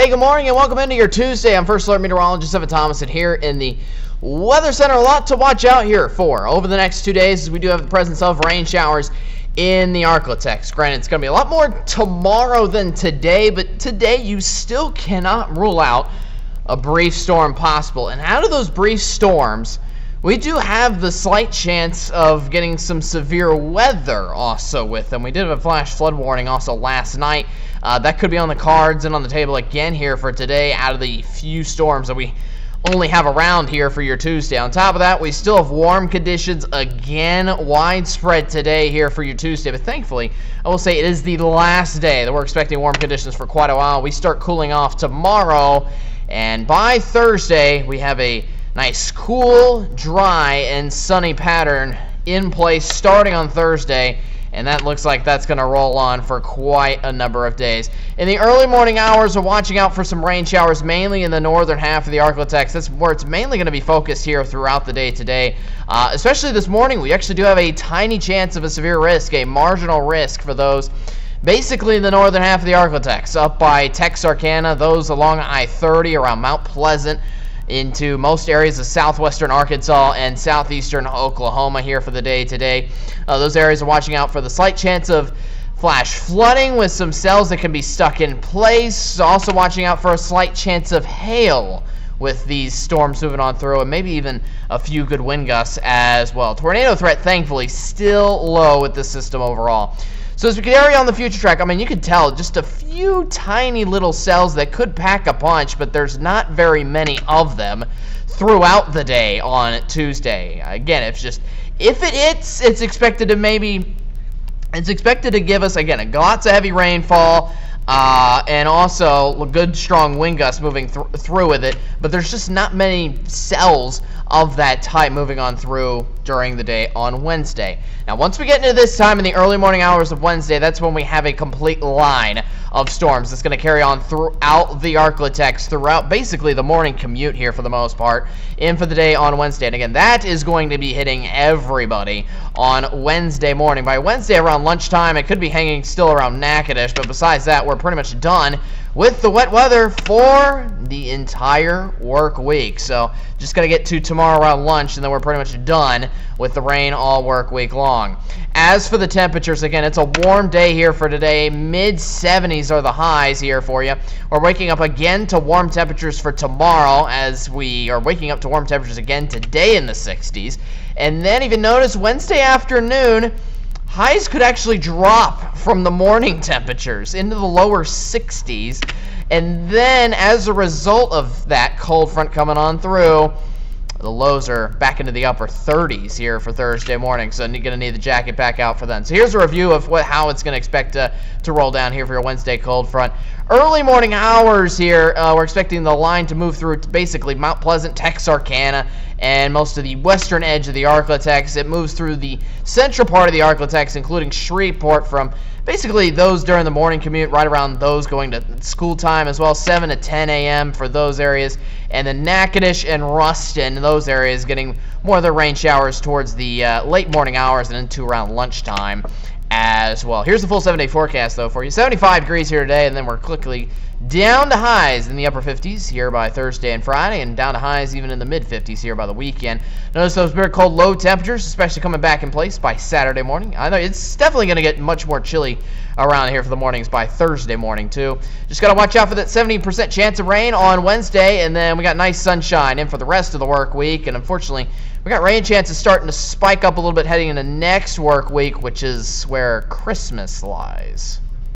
Hey, good morning and welcome into your Tuesday. I'm First Alert Meteorologist Evan Thomas, and here in the Weather Center, a lot to watch out here for over the next 2 days, as we do have the presence of rain showers in the Arklatex. Granted, it's going to be a lot more tomorrow than today, but today you still cannot rule out a brief storm possible. And out of those brief storms, we do have the slight chance of getting some severe weather also with them. We did have a flash flood warning also last night. That could be on the cards and on the table again here for today out of the few storms that we only have around here for your Tuesday. On top of that, we still have warm conditions again widespread today here for your Tuesday. But thankfully, I will say it is the last day that we're expecting warm conditions for quite a while. We start cooling off tomorrow, and by Thursday, we have a nice, cool, dry, and sunny pattern in place starting on Thursday, and that looks like that's going to roll on for quite a number of days. In the early morning hours, we're watching out for some rain showers, mainly in the northern half of the Arklatex. That's where it's mainly going to be focused here throughout the day today. Especially this morning, we actually do have a tiny chance of a severe risk, a marginal risk for those basically in the northern half of the Arklatex, up by Texarkana, those along I-30 around Mount Pleasant, into most areas of southwestern Arkansas and southeastern Oklahoma here for the day today. Those areas are watching out for the slight chance of flash flooding with some cells that can be stuck in place. Also watching out for a slight chance of hail with these storms moving on through, and maybe even a few good wind gusts as well. Tornado threat, thankfully, still low with this system overall. So as we carry on the future track, I mean, you can tell just a few tiny little cells that could pack a punch, but there's not very many of them throughout the day on Tuesday. Again, it's just, if it hits, it's expected to give us, again, lots of heavy rainfall, and also good strong wind gusts moving through with it, but there's just not many cells of that type moving on through during the day on Wednesday. Now, once we get into this time in the early morning hours of Wednesday, that's when we have a complete line of storms that's going to carry on throughout the Arklatex, throughout basically the morning commute here for the most part, in for the day on Wednesday. And again, that is going to be hitting everybody on Wednesday morning. By Wednesday around lunchtime, it could be hanging still around Natchitoches, but besides that, we're pretty much done with the wet weather for the entire work week. So just got to get to tomorrow around lunch, and then we're pretty much done with the rain all work week long. As for the temperatures, again, it's a warm day here for today. Mid-70s are the highs here for you. We're waking up again to warm temperatures for tomorrow, as we are waking up to warm temperatures again today in the 60s. And then even notice Wednesday afternoon, highs could actually drop from the morning temperatures into the lower 60s. And then as a result of that cold front coming on through, the lows are back into the upper 30s here for Thursday morning, so you're going to need the jacket back out for then. So here's a review of how it's going to expect to roll down here for your Wednesday cold front. Early morning hours here, we're expecting the line to move through basically Mount Pleasant, Texarkana, and most of the western edge of the Arklatex. It moves through the central part of the Arklatex, including Shreveport, from basically those during the morning commute, right around those going to school time as well, 7 to 10 a.m. for those areas. And then Natchitoches and Ruston, those areas, getting more of the rain showers towards the late morning hours and into around lunchtime as well. Here's the full 7-day forecast, though, for you. 75 degrees here today, and then we're quickly down to highs in the upper 50s here by Thursday and Friday, and down to highs even in the mid-50s here by the weekend. Notice those very cold low temperatures, especially coming back in place by Saturday morning. I know it's definitely going to get much more chilly around here for the mornings by Thursday morning, too. Just got to watch out for that 70% chance of rain on Wednesday, and then we got nice sunshine in for the rest of the work week, and unfortunately, we got rain chances starting to spike up a little bit heading into next work week, which is where Christmas lies.